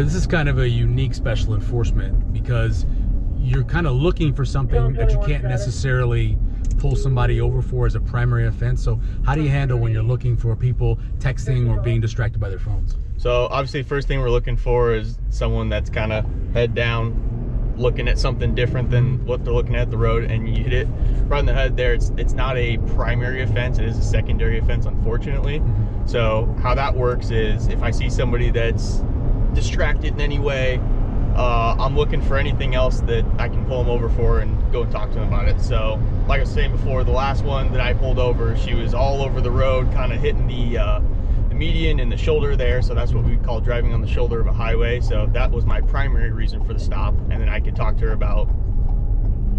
this is kind of a unique special enforcement because you're kind of looking for something that you can't necessarily pull somebody over for as a primary offense. So how do you handle when you're looking for people texting or being distracted by their phones? So obviously, first thing we're looking for is someone that's kind of head down, looking at something different than what they're looking at the road, and you hit it right in the head there. It's not a primary offense, it is a secondary offense, unfortunately. So how that works is if I see somebody that's distracted in any way, I'm looking for anything else that I can pull them over for and go and talk to them about it. So like I was saying before, the last one that I pulled over, she was all over the road, kind of hitting the median and the shoulder there. So that's what we call driving on the shoulder of a highway. So that was my primary reason for the stop. And then I could talk to her about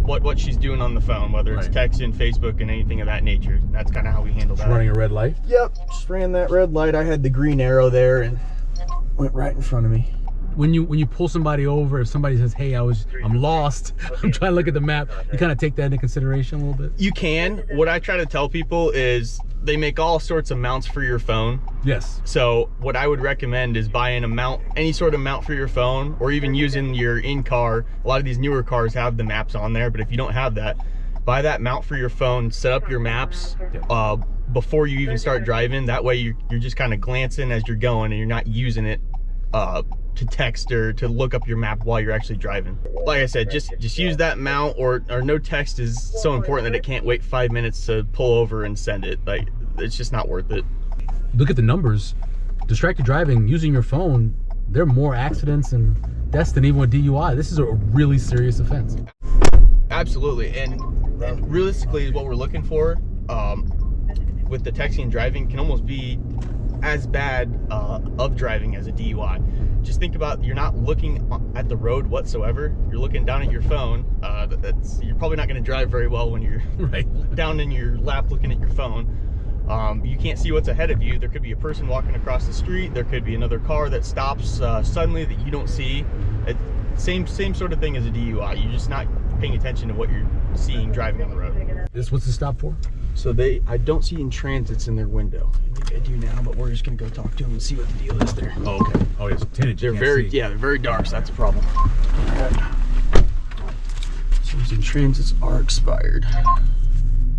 what she's doing on the phone, whether it's texting, Facebook, and anything of that nature. That's kind of how we handle that. Running a red light? Yep, just ran that red light. I had the green arrow there and went right in front of me. When you pull somebody over, if somebody says, hey, I'm lost, I'm trying to look at the map, you kind of take that into consideration a little bit? You can. What I try to tell people is they make all sorts of mounts for your phone. Yes. So what I would recommend is buying a mount, any sort of mount for your phone, or even using your in-car. A lot of these newer cars have the maps on there, but if you don't have that, buy that mount for your phone, set up your maps before you even start driving. That way you're just kind of glancing as you're going and you're not using it to text or to look up your map while you're actually driving. Like I said, just use that mount, or no text is so important that it can't wait 5 minutes to pull over and send it. Like, it's just not worth it. Look at the numbers. Distracted driving, using your phone, there are more accidents and deaths than even with DUI. This is a really serious offense. Absolutely, and realistically what we're looking for with the texting and driving can almost be as bad of driving as a DUI. Just think about, you're not looking at the road whatsoever. You're looking down at your phone. You're probably not going to drive very well when you're down in your lap looking at your phone. You can't see what's ahead of you. There could be a person walking across the street. There could be another car that stops suddenly that you don't see. Same sort of thing as a DUI. You're just not paying attention to what you're seeing driving on the road. What's the stop for? So I don't see in transits in their window. I think I do now, but we're just gonna go talk to them and see what the deal is there. Oh, okay. Oh, it's tinted. They're very dark, so that's a problem. So those in transits are expired.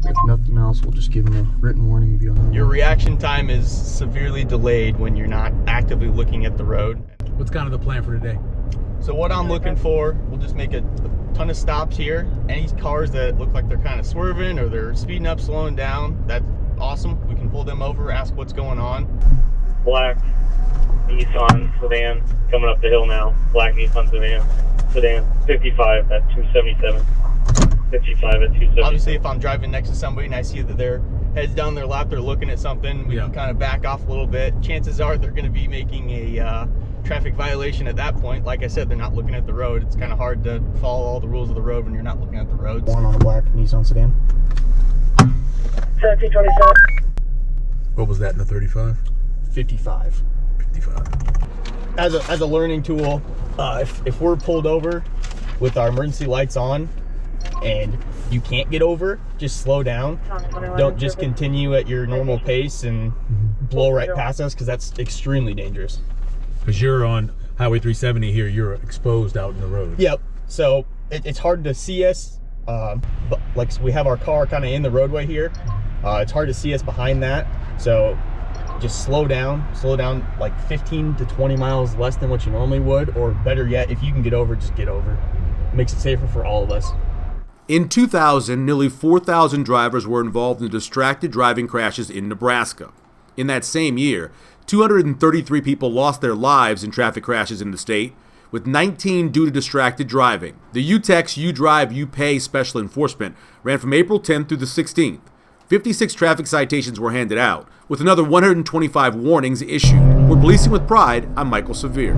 If nothing else, we'll just give them a written warning. Be on your reaction time is severely delayed when you're not actively looking at the road. What's kind of the plan for today? So what I'm looking for, we'll just make a ton of stops here. Any cars that look like they're kind of swerving or they're speeding up, slowing down, that's awesome. We can pull them over, ask what's going on. Black Nissan sedan coming up the hill now. Black Nissan sedan 55 at 277. 55 at 277. Obviously, if I'm driving next to somebody and I see that their heads down their lap, they're looking at something, we can kind of back off a little bit. Chances are they're going to be making a traffic violation at that point. Like I said, they're not looking at the road. It's kind of hard to follow all the rules of the road when you're not looking at the roads. One on a black Nissan sedan. 1727. What was that in the 35? 55. 55. As a learning tool, if we're pulled over with our emergency lights on and you can't get over, just slow down. Don't just continue at your normal pace and blow right past us, because that's extremely dangerous. Because you're on Highway 370 here, you're exposed out in the road. Yep. So it's hard to see us, but like we have our car kind of in the roadway here. It's hard to see us behind that. So just slow down like 15 to 20 miles less than what you normally would, or better yet, if you can get over, just get over. It makes it safer for all of us. In 2000, nearly 4,000 drivers were involved in distracted driving crashes in Nebraska. In that same year, 233 people lost their lives in traffic crashes in the state, with 19 due to distracted driving. The UTEX You Drive, You Pay special enforcement ran from April 10th through the 16th. 56 traffic citations were handed out, with another 125 warnings issued. We're Policing with Pride. I'm Michael Severe.